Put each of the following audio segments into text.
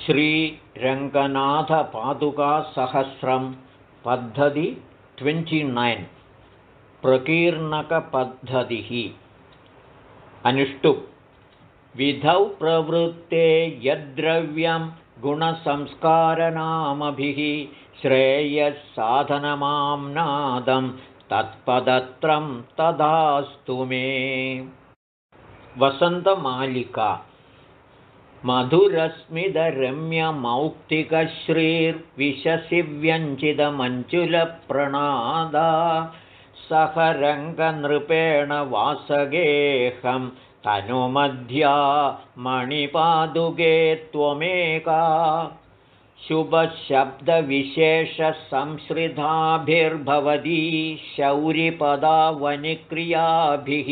श्रीरङ्गनाथपादुकासहस्रं पद्धति 29 प्रकीर्णकपद्धतिः अनुष्टुप् विधौ प्रवृत्ते यद्द्रव्यं गुणसंस्कारनामभिः श्रेयस्साधनमाम्नादं तत्पदत्रं तदास्तु मे। वसन्तमालिका मधुरस्मितरम्यमौक्तिकश्रीर्विशसिव्यञ्चितमञ्जुलप्रणादा सह रङ्गनृपेण वासगेऽहं तनुमध्या मणिपादुके त्वमेका शुभशब्दविशेषसंश्रिताभिर्भवती शौरिपदावनिक्रियाभिः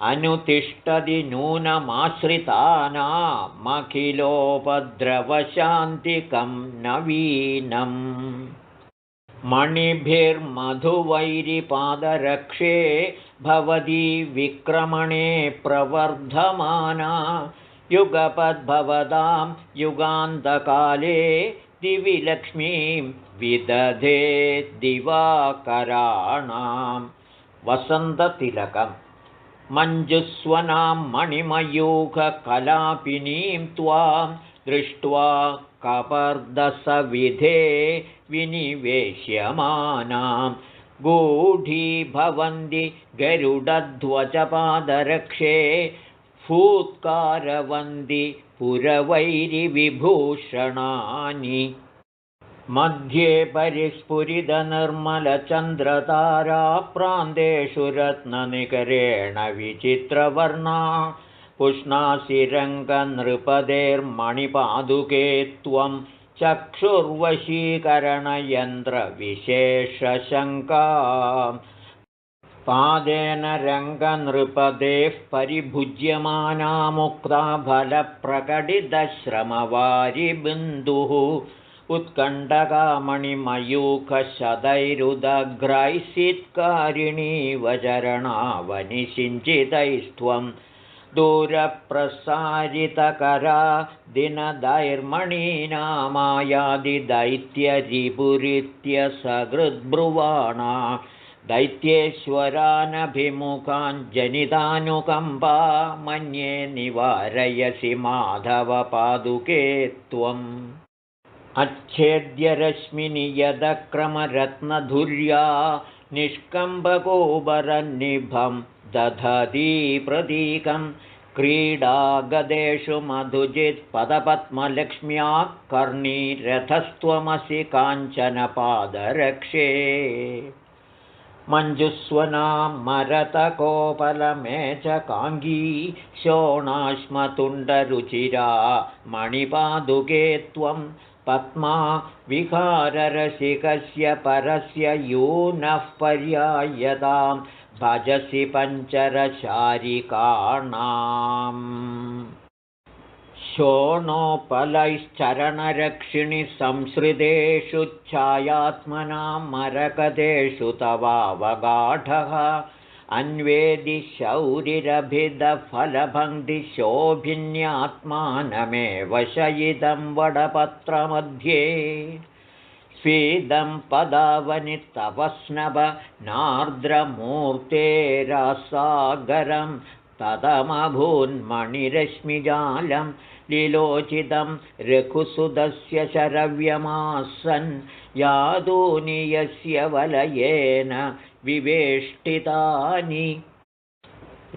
अनुतिष्ठति नूनमाश्रितानामखिलोपद्रवशान्तिकं नवीनम् मणिभिर्मधुवैरिपादरक्षे भवती विक्रमणे प्रवर्धमाना युगपद्भवतां युगान्तकाले दिवि लक्ष्मीं विदधे दिवाकराणां। वसन्ततिलकम् मञ्जुस्वनां मणिमयूखकलापिनीं त्वां दृष्ट्वा कपर्दसविधे विनिवेश्यमानां गूढीभवन्ति गरुडध्वजपादरक्षे फूत्कारवन्ति पुरवैरिविभूषणानि मध्ये परिस्फुरितनिर्मलचन्द्रतारा प्रान्तेषु रत्ननिकरेण विचित्रवर्णा पुष्णासिरङ्गनृपतेर्मणिपादुके त्वं चक्षुर्वशीकरणयन्त्रविशेषशङ्का पादेन रङ्गनृपतेः परिभुज्यमाना मुक्ताफलप्रकटितश्रमवारिबिन्दुः उत्कण्ठकामणिमयूखशतैरुदग्रैसित्कारिणी वचरणावनिषिञ्चितैस्त्वं दूरप्रसारितकरा दिनदैर्मणीनामायादिदैत्यरिपुरित्यसकृद्ब्रुवाणा दैत्येश्वरानभिमुखाञ्जनितानुकम्पा मन्ये निवारयसि माधवपादुके त्वम् अच्छेद्यरश्मिनियतक्रमरत्नधुर्या निष्कम्भकोबरनिभं दधती प्रतीकं क्रीडागदेषु मधुजित्पदपद्मलक्ष्म्या कर्णीरथस्त्वमसि काञ्चनपादरक्षे मञ्जुस्वना मरतकोपलमेचकाङ्गी शोणाश्मतुण्डरुचिरा मणिपादुके त्वं पद्मा विहाररसिकस्य परस्य यूनः पर्यायतां भजसि पञ्चरशारिकाणाम् शोणोपलैश्चरणरक्षिणि संसृतेषु छायात्मनां मरकतेषु तवावगाढः अन्वेदि शौरिरभिदफलभङ्गिशोभिन्यात्मानमेव शयितं वडपत्रमध्ये स्वीदं पदावनि तव स्नभ नार्द्रमूर्तेरासागरं तदमभून्मणिरश्मिजालं लीलोचितं रघुसुतस्य शरव्यमासन् यादूनि यस्य वलयेन विवेष्टितानि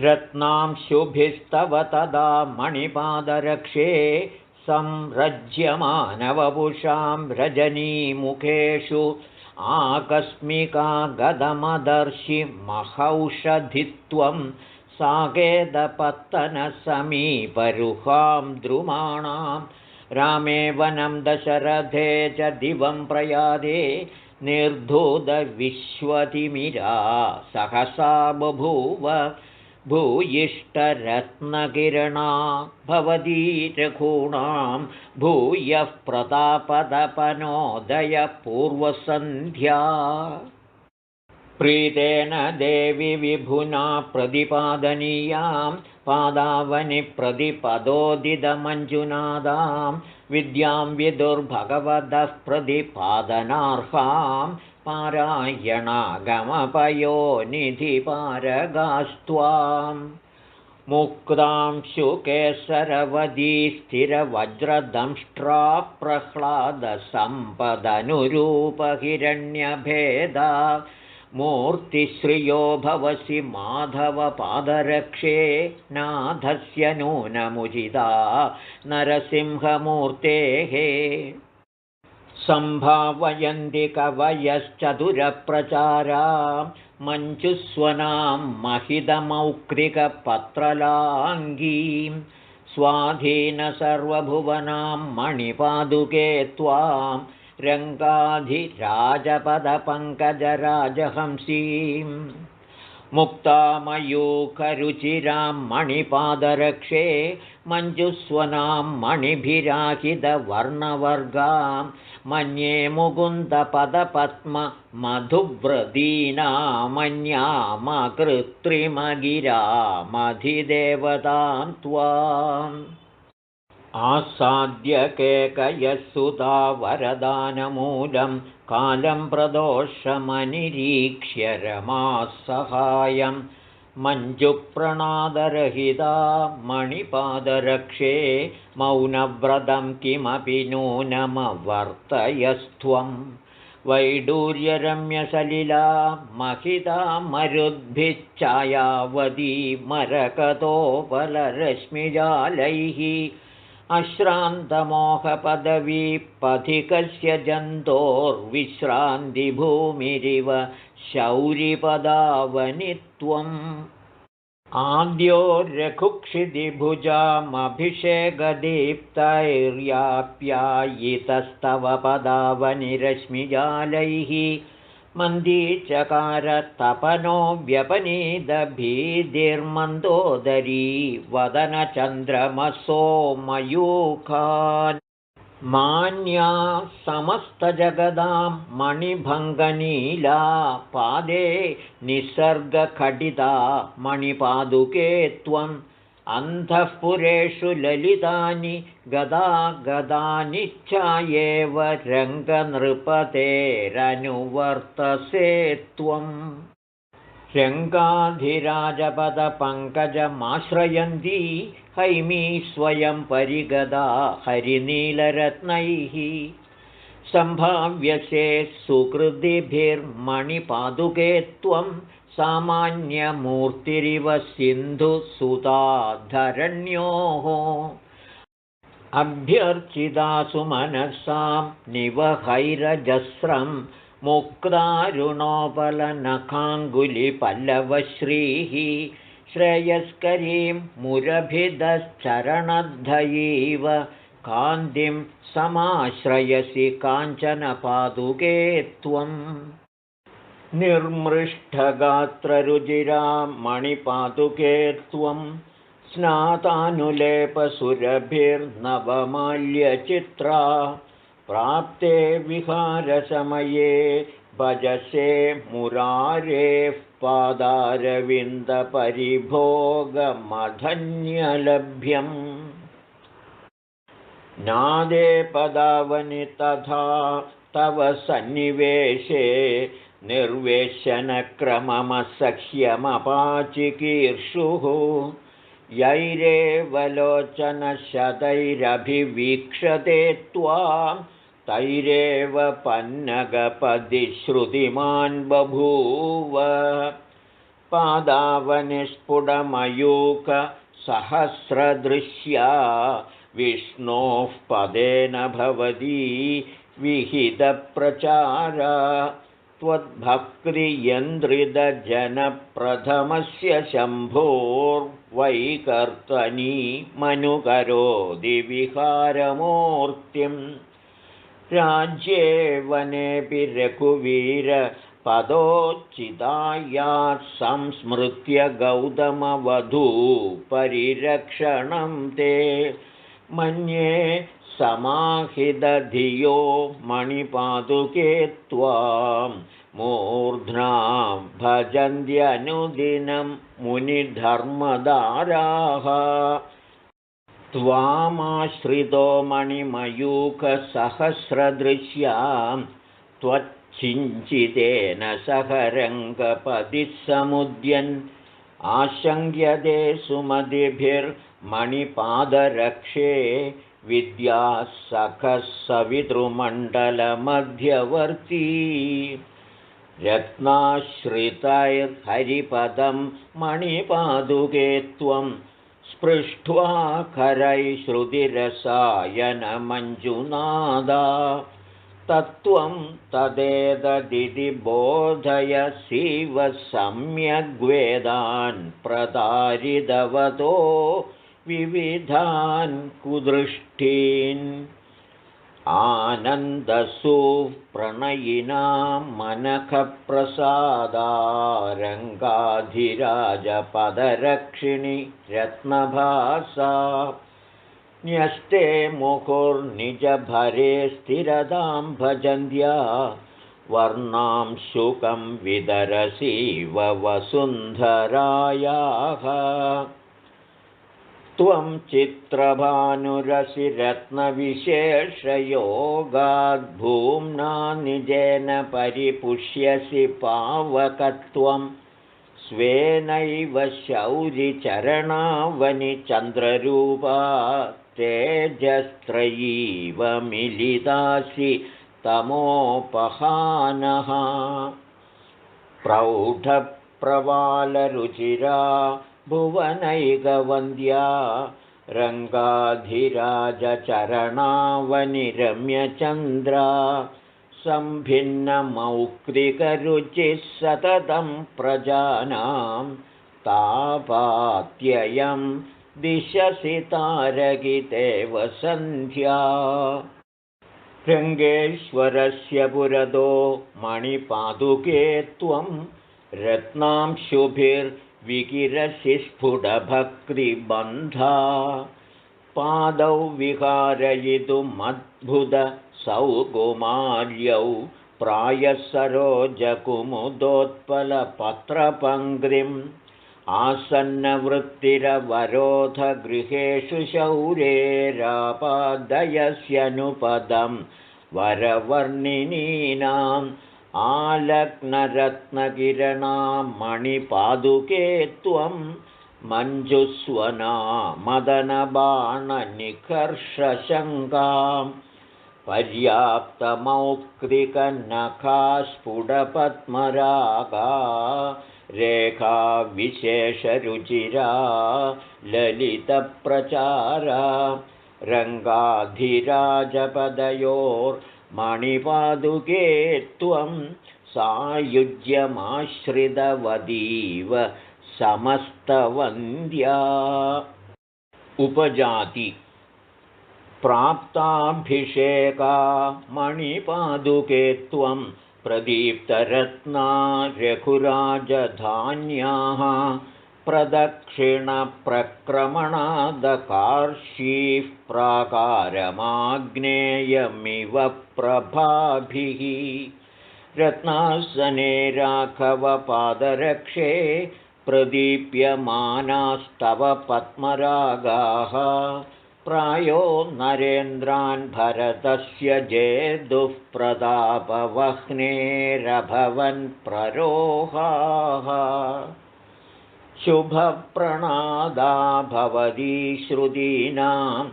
रत्नांशुभिस्तव तदा मणिपादरक्षे संरज्यमानवपुषां रजनीमुखेषु आकस्मिकागदमदर्शि महौषधित्वं साकेतपत्तनसमीपरुहां द्रुमाणां रामे वनं दशरथे च दिवं प्रयादे निर्धूतविश्वतिमिरा सहसा बभूव भूयिष्ठरत्नकिरणा भवती रघूणां भूयः प्रतापदपनोदयपूर्वसन्ध्या प्रीतेन देवी विभुना प्रतिपादनीयां पादावनि प्रतिपदोदितमञ्जुनादां विद्यां विदुर्भगवतः प्रतिपादनार्हां पारायणागमपयोनिधिपारगास्त्वां मुक्तां शुकेसरवदी स्थिरवज्रदंष्ट्रा प्रह्लादसम्पदनुरूपहिरण्यभेदा मूर्तिश्रियो भवसि माधवपादरक्षे नाथस्य नूनमुचिता नरसिंहमूर्तेः सम्भावयन्ति कवयश्चतुरप्रचारा मञ्जुस्वनां महितमौक्तिकपत्रलाङ्गीं स्वाधीनसर्वभुवनां मणिपादुके त्वां रङ्गाधिराजपदपङ्कजराजहंसीं मुक्तामयूखरुचिरां मणिपादरक्षे मञ्जुस्वनां मणिभिराहितवर्णवर्गां मन्ये मुकुन्दपदपद्ममधुव्रदीनामन्यामकृत्रिमगिरामधिदेवतां त्वाम् आसाद्य केकयसुधा वरदानमूलं कालं प्रदोषमनिरीक्ष्य रमासहायं मञ्जुप्रणादरहिता मणिपादरक्षे मौनव्रतं किमपि नूनमवर्तयस्त्वं वैडूर्यरम्यसलिला महिता मरुद्भिश्चायावती मरकतोपलरश्मिजालैः अश्रान्तमोहपदवी पथिकस्य जन्तोर्विश्रान्तिभूमिरिव शौरिपदावनित्वम् आद्यो रघुक्षितिभुजामभिषेकदीप्तैर्याप्यायितस्तव पदावनिरश्मिजालैः मन्दीचकारतपनो व्यपनीतभीतिर्मन्दोदरी वदनचन्द्रमसो मयूखान् मान्या समस्तजगदां मणिभङ्गनीला पादे निसर्गखटिता मणिपादुके त्वम् अन्तःपुरेषु ललितानि गदा गदानि चायेव रङ्गनृपतेरनुवर्तसे त्वम् रङ्गाधिराजपदपङ्कजमाश्रयन्ती हैमी स्वयं परिगदा हरिनीलरत्नैः सम्भाव्यसे सुकृतिभिर्मणिपादुके त्वं सामान्यमूर्तिरिव सिन्धुसुताधरण्योः अभ्यर्चितासु मनसां निवहैरजस्रं मुक्तारुणोपलनखाङ्गुलिपल्लवश्रीः श्रेयस्करीं मुरभिदश्चरणद्धयीव कान्तिं समाश्रयसि काञ्चनपादुके त्वम् निर्मृष्टगात्ररुचिरां मणिपादुके त्वं स्नातानुलेपसुरभिर्नवमाल्यचित्रा प्राप्ते विहारसमये भजसे मुरारेः पादारविन्दपरिभोगमधन्यलभ्यम् नादे पदावनि तथा तव सन्निवेशे निर्वेशनक्रममसह्यमपाचिकीर्षुः यैरेवलोचनशतैरभिवीक्षते त्वां तैरेव पन्नगपदिश्रुतिमान् बभूव पादावनिस्फुटमयूखसहस्रदृश्या विष्णोः पदेन भवती विहितप्रचारा त्वद्भक्तियन्द्रितजनप्रथमस्य शम्भोर्वैकर्तनी मनुकरोति विहारमूर्तिम् राज्ये वनेऽपि रघुवीरपदोचिताया संस्मृत्य गौतमवधू परिरक्षणं ते मन्ये समाहितधियो मणिपादुके त्वां मूर्ध्ना भजन्त्यनुदिनं मुनिधर्मदाराः त्वामाश्रितो मणिमयूखसहस्रदृश्यां त्वच्चिञ्चितेन सह रङ्गपतिः समुद्यन् आशङ्क्यते सुमतिभिर्मणिपादरक्षे विद्याः सखः सवितृमण्डलमध्यवर्ती रत्नाश्रितैर्हरिपदं मणिपादुके त्वं स्पृष्ट्वा करैः श्रुतिरसायनमञ्जुनादा तत्त्वं तदेतदिति बोधयसीव सम्यग्वेदान् प्रतारितवतो विविधान् कुदृष्टीन् आनन्दसु प्रणयिनां मनखप्रसादारङ्गाधिराजपदरक्षिणि रत्नभासा न्यस्ते मुहुर्निजभरे स्थिरतां भजन्त्या वर्णां शुकं विदरसीव वसुन्धरायाः त्वं चित्रभानुरसि रत्नविशेषयोगाद्भूम्ना निजेन परिपुष्यसि पावकत्वं स्वेनैव शौरिचरणावनिचन्द्ररूपा तेजस्त्रयीव मिलितासि तमोपहानः प्रौढप्रवालरुचिरा भुवनैकवन्द्या रङ्गाधिराजचरणावनिरम्यचन्द्रा सम्भिन्नमौक्तिकरुचिः सततं प्रजानां तापात्ययं दिशसि तारकितेव सन्ध्या रङ्गेश्वरस्य पुरतो मणिपादुके त्वं रत्नांशुभिर्विकिरसि स्फुटभक्तिबन्धा पादौ विहारयितुमद्भुतसौकुमार्यौ प्रायः सरोजकुमुदोत्पलपत्रपङ्क्तिम् आसन्नवृत्तिरवरोधगृहेषु शौरेरापादयस्यनुपदं वरवर्णिनीनाम् आलग्नरत्नकिरणां मणिपादुके त्वं मञ्जुस्वना मदनबाणनिकर्षशङ्कां पर्याप्तमौक्तिकनखास्फुटपद्मरागा रेखाविशेषरुचिरा ललितप्रचारा रङ्गाधिराजपदयोर्मणिपादुके त्वं सायुज्यमाश्रितवदीव समस्तवन्द्या उपजाति प्राप्ताभिषेका मणिपादुके त्वं प्रदीप्तरत्ना रघुराजधान्याः प्रदक्षिणप्रक्रमणादकार्षीः प्राकारमाग्नेयमिव प्रभाभिः रत्नासने राघवपादरक्षे प्रदीप्यमानास्तव पद्मरागाः प्रायो नरेन्द्रान् भरतस्य जेदुः प्रतापवह्नेरभवन् प्ररोहाः शुभप्रणादा भवती श्रुतीनां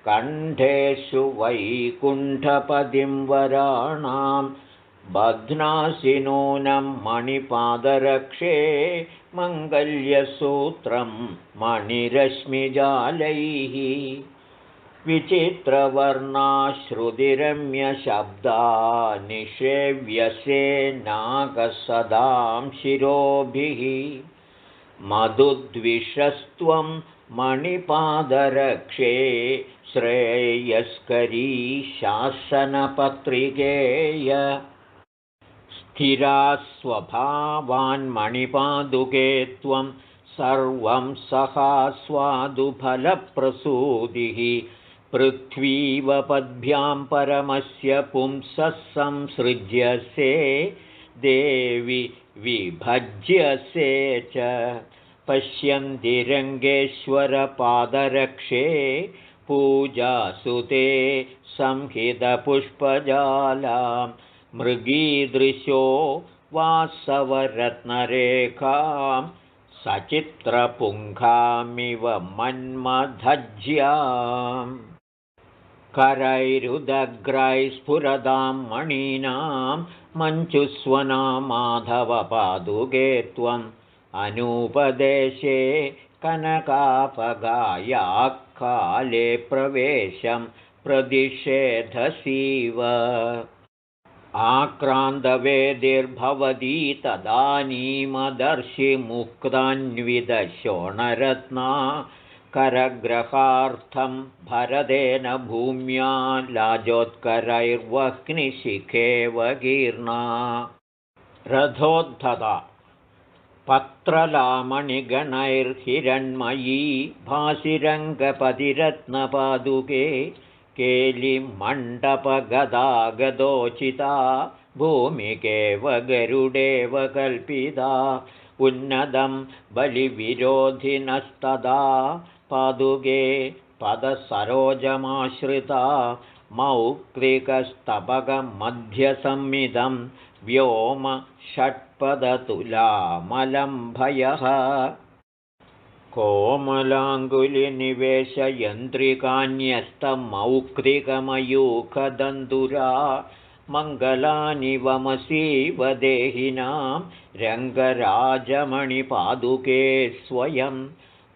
कण्ठेषु वैकुण्ठपदिं वराणां बध्नासि नूनं मणिपादरक्षे मङ्गल्यसूत्रं मणिरश्मिजालैः विचित्रवर्णाश्रुतिरम्यशब्दा निषेव्यसे नागसदां शिरोभिः मधुद्विषस्त्वं मणिपादरक्षे श्रेयस्करी शासनपत्रिकेय स्थिरा स्वभावान्मणिपादुके त्वं सर्वं सहास्वादुफलप्रसूतिः पृथ्वीवपद्भ्यां परमस्य पुंसः संसृज्यसे देवि विभज्यसे च पश्यन्ति रङ्गेश्वरपादरक्षे पूजासुते संहितपुष्पजालां मृगीदृशो वासवरत्नरेखां सचित्रपुङ्खामिव मन्मथज्याम् करैरुदग्रैः स्फुरदां मणीनां मञ्चुस्वना माधवपादुके त्वम् अनूपदेशे कनकापगायाः काले प्रवेशं प्रतिषेधसीव आक्रान्तवेदिर्भवती तदानीमदर्शि मुक्तान्वितशोणरत्ना करग्रहार्थं भरतेन भूम्या लाजोत्करैर्वह्निशिखेव कीर्णा रथोद्धता पत्रलामणिगणैर्हिरण्मयी भासिरङ्गपतिरत्नपादुके केलिमण्डपगदागदोचिता भूमिकेव गरुडेव कल्पिता उन्नतं बलिविरोधिनस्तदा पादुके पदसरोजमाश्रिता मौक्तिकस्तबकमध्यसंमितं व्योम षट्पदतुलामलम्भयः कोमलाङ्गुलिनिवेशयन्त्रिकान्यस्तमौक्तिकमयूखदन्तुरा मङ्गलानि वमसीव देहिनां रङ्गराजमणिपादुके स्वयं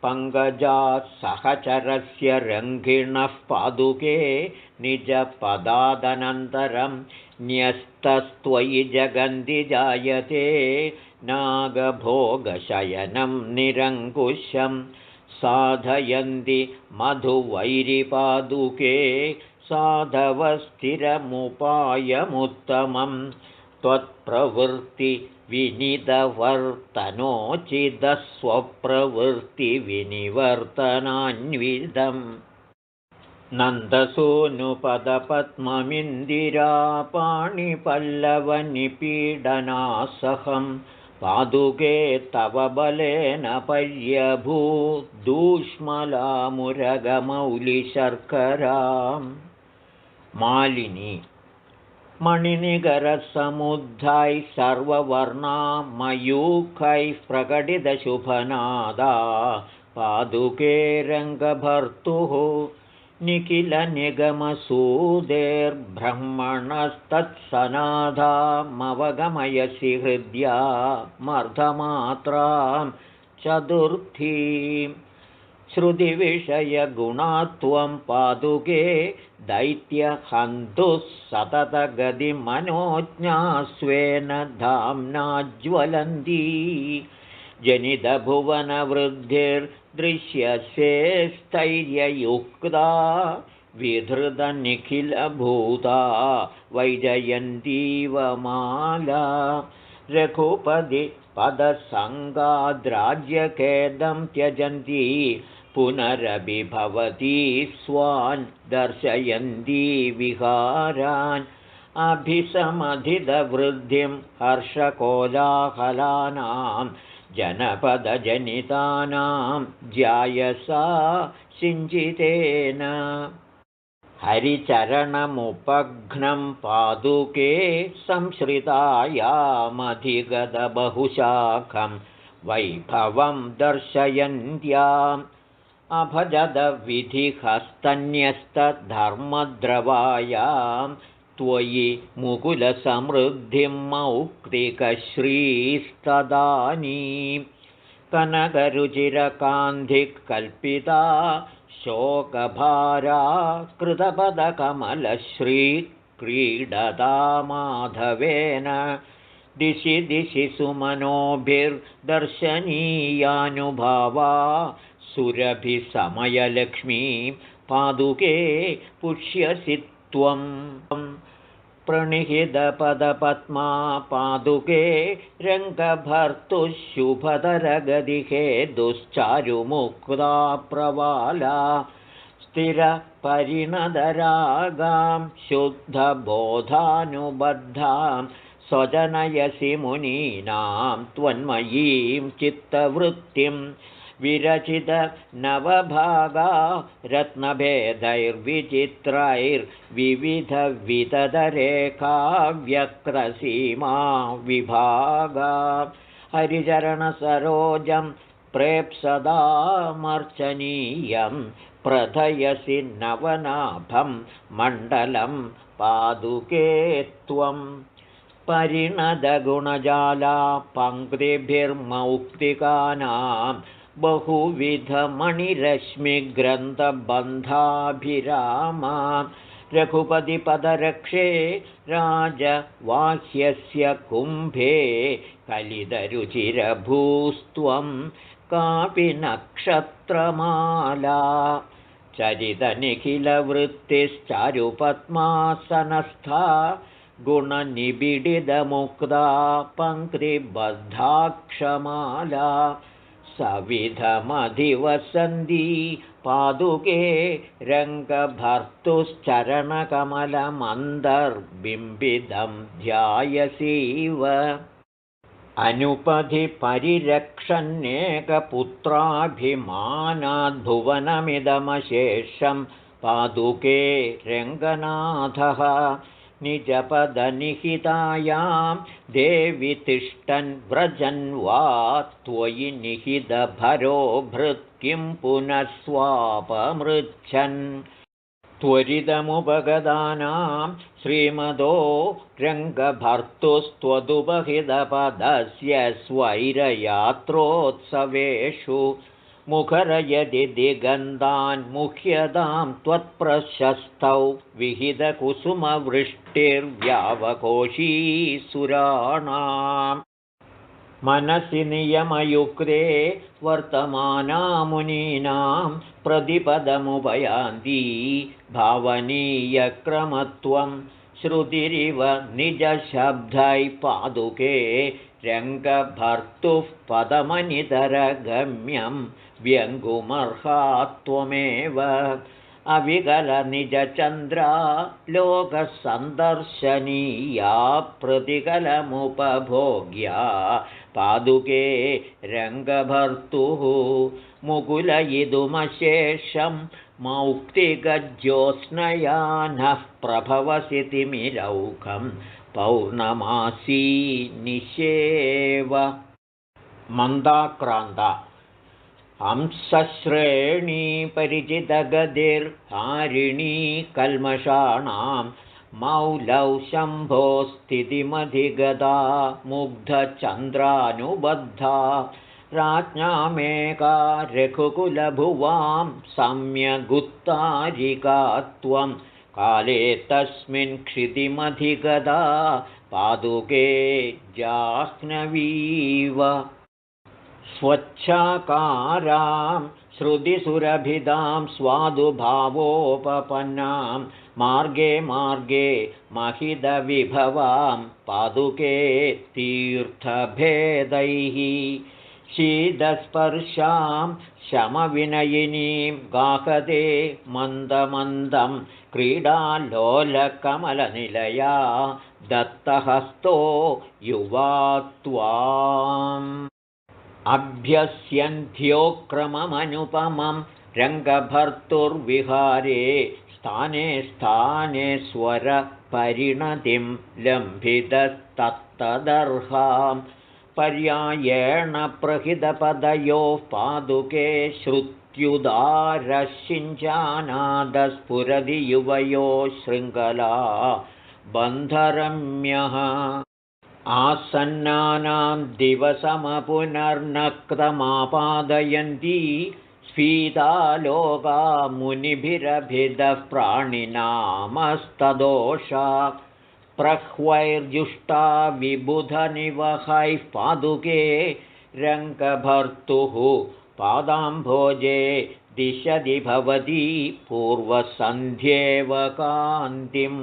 पङ्कजाः सहचरस्य रङ्गिणः पादुके निजपदादनन्तरं न्यस्तस्त्वयि जगन्ति जायते नागभोगशयनं निरङ्कुशं साधयन्ति मधुवैरिपादुके साधवस्थिरमुपायमुत्तमं त्वत्प्रवृत्तिविनितवर्तनोचितस्वप्रवृत्तिविनिवर्तनान्वितम् नन्दसूनुपदपद्ममिन्दिरापाणिपल्लवनिपीडनासहं पादुके तव बलेन पर्यभूदूष्मलामुरगमौलिशर्करां मालिनी मणिनिकरसमुद्धैः सर्ववर्णामयूखैः प्रकटितशुभनादा पादुके रङ्गभर्तुः निखिलनिगमसूदेर्ब्रह्मणस्तत्सनाधामवगमयसि हृद्या मर्धमात्रां चतुर्थीं श्रुतिविषयगुणात्वं पादुके दैत्यहन्तुः सततगतिमनोज्ञास्वेन धाम्ना ज्वलन्ती जनितभुवनवृद्धिर्दृश्यसे स्थैर्ययुक्ता विधृतनिखिलभूता वैजयन्तीव माला रघुपति पदसङ्गाद्राज्यखेदं त्यजन्ती पुनरपि भवती स्वान् दर्शयन्ती विहारान् अभिसमधितवृद्धिं हर्षकोलाहलानां जनपदजनितानां ज्यायसा सिञ्चितेन हरिचरणमुपघ्नं पादुके संश्रितायामधिगतबहुशाखं वैभवं दर्शयन्त्याम् अभजदविधिहस्तन्यस्तधर्मद्रवायां त्वयि मुकुलसमृद्धिं मौक्तिकश्रीस्तदानीं कनकरुचिरकान्धिकल्पिता शोकभारा कृतपदकमलश्रीक्रीडता माधवेन दिशि दिशि सुमनोभिर्दर्शनीयानुभावा सुरभिसमयलक्ष्मी पादुके पुष्यसि त्वं प्रणिहितपदपद्मा पादुके रङ्गभर्तुः शुभतरगतिहे दुश्चारुमुक्ता प्रवाला स्थिरपरिणदरागां शुद्धबोधानुबद्धां स्वजनयसि मुनीनां त्वन्मयीं चित्तवृत्तिं विरचितनवभागा रत्नभेदैर्विचित्रैर्विविधवितदरेखा व्यक्रसीमा विभागा हरिचरणसरोजं प्रेप्सदामर्चनीयं प्रथयसि नवनाभं मण्डलं पादुके त्वं परिणदगुणजाला पङ्क्तिभिर्मौक्तिकानां बहुविधमणिरश्मिग्रन्थबन्धाभिरामा रघुपतिपदरक्षे राजवाह्यस्य कुम्भे कलितरुचिरभूस्त्वं कापि नक्षत्रमाला चरितनिखिलवृत्तिश्चारुपद्मासनस्था गुणनिबिडितमुक्ता पङ्क्तिबद्धाक्षमाला सविधमधिवसन्ती पादुके रङ्गभर्तुश्चरणकमलमन्तर्बिम्बितं ध्यायसीव अनुपधि परिरक्षन्नेकपुत्राभिमानाद्भुवनमिदमशेषं पादुके रङ्गनाथः निजपदनिहितायां देवि तिष्ठन् व्रजन् वा त्वयि निहितभरो भृत्किं पुनः स्वापमृच्छन् त्वरितमुपगतानां श्रीमदो रङ्गभर्तुस्त्वदुपहितपदस्य स्वैरयात्रोत्सवेषु मुखरयदि दिगन्तान् मुह्यतां त्वत्प्रशस्तौ विहितकुसुमवृष्टिर्व्यावकोशी सुराणाम् मनसि नियमयुक्ते वर्तमानामुनीनां प्रतिपदमुपयान्ती भावनीयक्रमत्वं श्रुतिरिव निजशब्दैः पादुके रङ्गभर्तुः पदमनितरगम्यं व्यङ्गुमर्हा त्वमेव अविकलनिजचन्द्रा लोकसन्दर्शनीया प्रतिकलमुपभोग्या पादुके रङ्गभर्तुः मुकुलयितुमशेषं मौक्तिकज्योत्स्नया नः प्रभवसि तिमिरौघं पौर्णमासी निशेव मन्दाक्रान्ता हंसश्रेणी परिचितगतिर्हारिणी कल्मषाणां मौलौ शम्भो स्थितिमधिगता मुग्धचन्द्रानुबद्धा राज्ञामेका रघुकुलभुवां सम्यगुत्तारिका त्वं काले तस्मिन् क्षितिमधिगता पादुके जाह्नवीव स्वच्छाकारां श्रुतिसुरभिदां स्वादुभावोपपन्नां मार्गे मार्गे महितविभवां पादुके तीर्थभेदैः शीतस्पर्शां शमविनयिनीं गाहते मन्दमन्दं क्रीडालोलकमलनिलया दत्तहस्तो युवा त्वाम् अभ्यस्यन्ध्योक्रममनुपमं रङ्गभर्तुर्विहारे स्थाने स्थाने स्वरपरिणतिं लम्भितस्तत्तदर्हां पर्यायेण प्रहितपदयोः पादुके श्रुत्युदारशिञ्चानादस्फुरति युवयो शृङ्खला बन्धरम्यः आसन्नानां दिवसमपुनर्नक्तमापादयन्ती स्फीतालोका मुनिभिरभिदः प्राणिनामस्तदोषा प्रह्वैर्जुष्टा विबुधनिवहैः पादुके रङ्गभर्तुः पादाम्भोजे दिशति भवती पूर्वसन्ध्येव कान्तिम्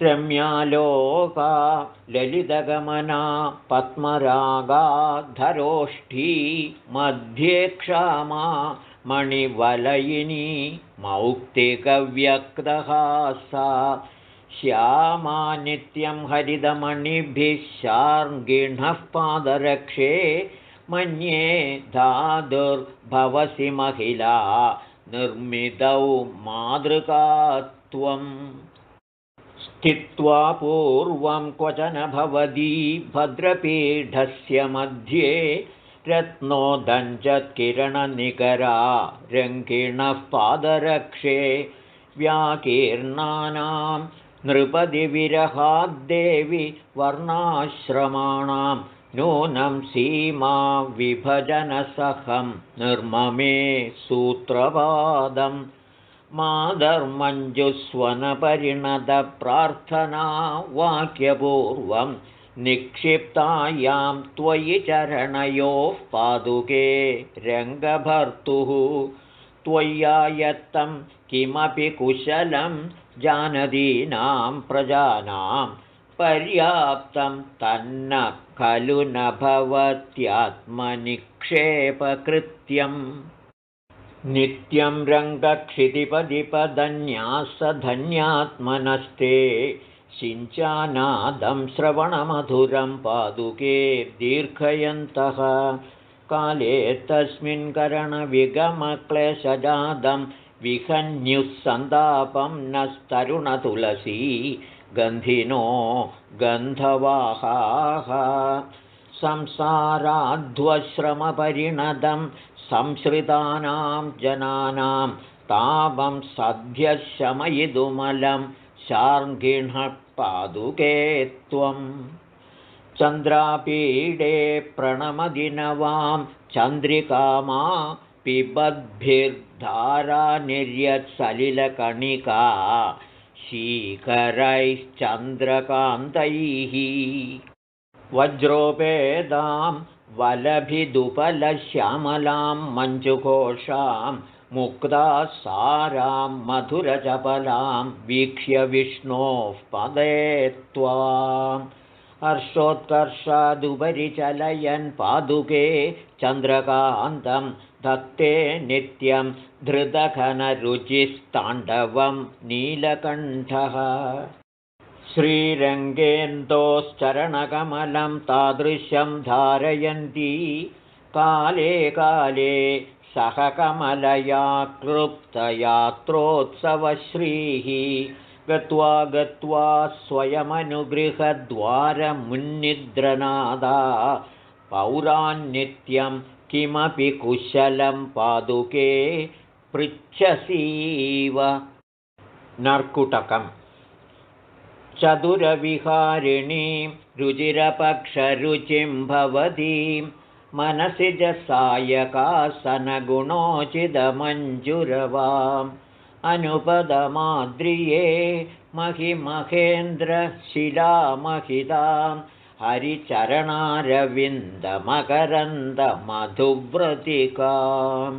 रम्यालोका ललितगमना पद्मरागाधरोष्ठी मध्ये क्षामा मणिवलयिनी मौक्तिकव्यक्तहासा श्यामा नित्यं हरितमणिभिः शार्ङ्गिणः पादरक्षे मन्ये धातुर्भवसि महिला निर्मितौ मातृकात्वम् स्थित्वा पूर्वं क्वचन भवती भद्रपीठस्य मध्ये रत्नोदञ्चत्किरणनिकरा रङ्गिणः पादरक्षे व्याकीर्णानां नृपतिविरहाद्देवि वर्णाश्रमाणां नूनं सीमा विभजनसहं निर्ममे सूत्रपादं माधर्मञ्जुस्वनपरिणतप्रार्थना वाक्यपूर्वं निक्षिप्तायां त्वयि चरणयोः पादुके रङ्गभर्तुः त्वय्यायत्तं किमपि कुशलं जानदीनां प्रजानां पर्याप्तं तन्न खलु न भवत्यात्मनिक्षेपकृत्यम् नित्यं रङ्गक्षितिपदिपदन्यासधन्यात्मनस्ते सिञ्चानादं श्रवणमधुरं पादुके दीर्घयन्तः काले तस्मिन् करणविगमक्लेशजातं विहन्युस्सन्तापं नस्तरुणतुलसी गन्धिनो गन्धवाहाः संसाराध्वश्रमपरिणतं संश्रितानां जनानां तापं सद्यः शमयितुमलं शार्ङ्गिणः पादुके त्वम् चन्द्रापीडे प्रणमदिनवां चन्द्रिकामा पिबद्भिर्धारानिर्यत्सलिलकणिका शीकरैश्चन्द्रकान्तैः वज्रोपेदां वलभिदुपलश्यामलां मञ्जुघोषां मुक्तासारां मधुरचपलां वीक्ष्य विष्णोः पदे त्वाम् हर्षोत्कर्षादुपरि चलयन् पादुके चन्द्रकान्तं धत्ते नित्यं धृतघनरुचिस्ताण्डवं नीलकण्ठः श्रीरङ्गेन्दोश्चरणकमलं तादृशं धारयन्ती काले काले सह कमलया क्लृप्तयात्रोत्सवश्रीः गत्वा गत्वा स्वयमनुगृहद्वारमुन्निद्रनादा पौरान्नित्यं किमपि कुशलं पादुके पृच्छसीव नर्कुटकम् चतुरविहारिणीं रुचिरपक्षरुचिं भवतीं मनसि च सायकासनगुणोचितमञ्जुरवाम् अनुपदमाद्रिये महिमहेन्द्रशिलामहितां हरिचरणारविन्दमकरन्दमधुव्रतिकां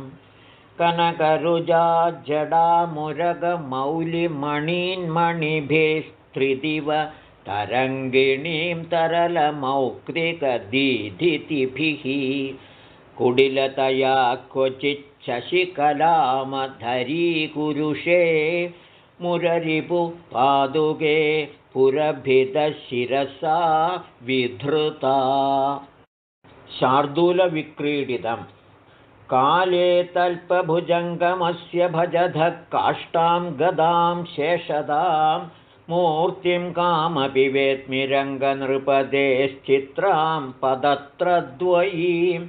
कनकरुजाजडामुरगमौलिमणीन्मणिभिस्त्रिदिव तरङ्गिणीं तरलमौक्तिकदीधितिभिः कुटिलतया क्वचित् शशिकलामधरीकुरुषे मुररिपु पादुके पुरभितशिरसा विधृता शार्दूलविक्रीडितम् काले तल्पभुजङ्गमस्य भजधः काष्ठां गदां शेषदां मूर्तिं कामपि वेत्मि रङ्गनृपतेश्चित्रां पदत्रद्वयीं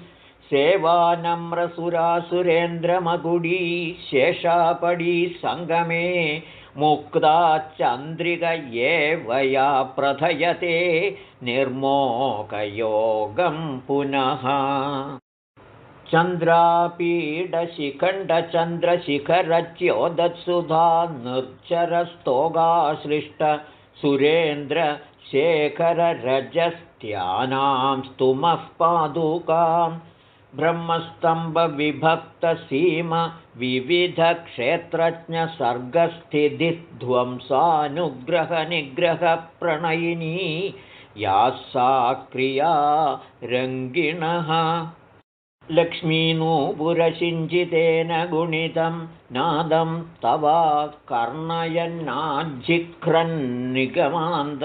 सेवानम्रसुरासुरेन्द्रमकुडी शेषापडी सङ्गमे मुक्ता चन्द्रिक एव या प्रथयते निर्मोकयोगं पुनः चन्द्रापीडशिखण्डचन्द्रशिखरच्योदत्सुधा निर्झरस्तोगाश्लिष्ट सुरेन्द्रशेखररजस्त्यानां स्तुमः पादुकां ब्रह्मस्तम्भविभक्तसीम विविधक्षेत्रज्ञसर्गस्थितिध्वंसानुग्रहनिग्रहप्रणयिनी या सा क्रिया रङ्गिणः लक्ष्मीनूपुरसिञ्चितेन गुणितं नादं तवा कर्णयन्नाज्जिघ्रन्निगमान्त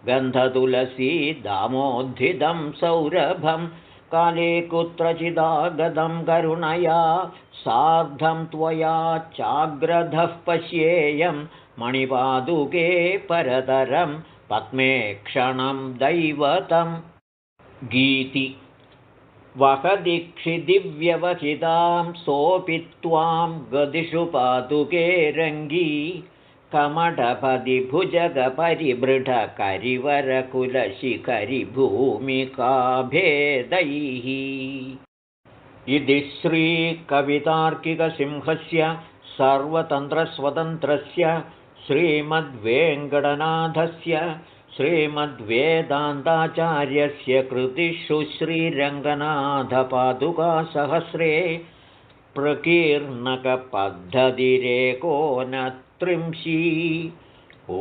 गन्धतुलसी दामोद्धितं सौरभं काले कुत्रचिदागतं करुणया सार्धं त्वया चाग्रधः पश्येयं मणिपादुके परतरं पद्मे क्षणं दैवतं गीति वहदीक्षिदिव्यवहितां सोऽपि त्वां गदिषु पादुके रङ्गी कमठपदिभुजगपरिबृढकरिवरकुलशिखरिभूमिकाभेदैः। इति श्रीकवितार्किकसिंहस्य सर्वतन्त्रस्वतन्त्रस्य श्रीमद्वेङ्कटनाथस्य श्रीमद्वेदान्ताचार्यस्य कृतिषु श्रीरङ्गनाथपादुकासहस्रे प्रकीर्णकपद्धतिरेकोनत्रिंशी। ॐ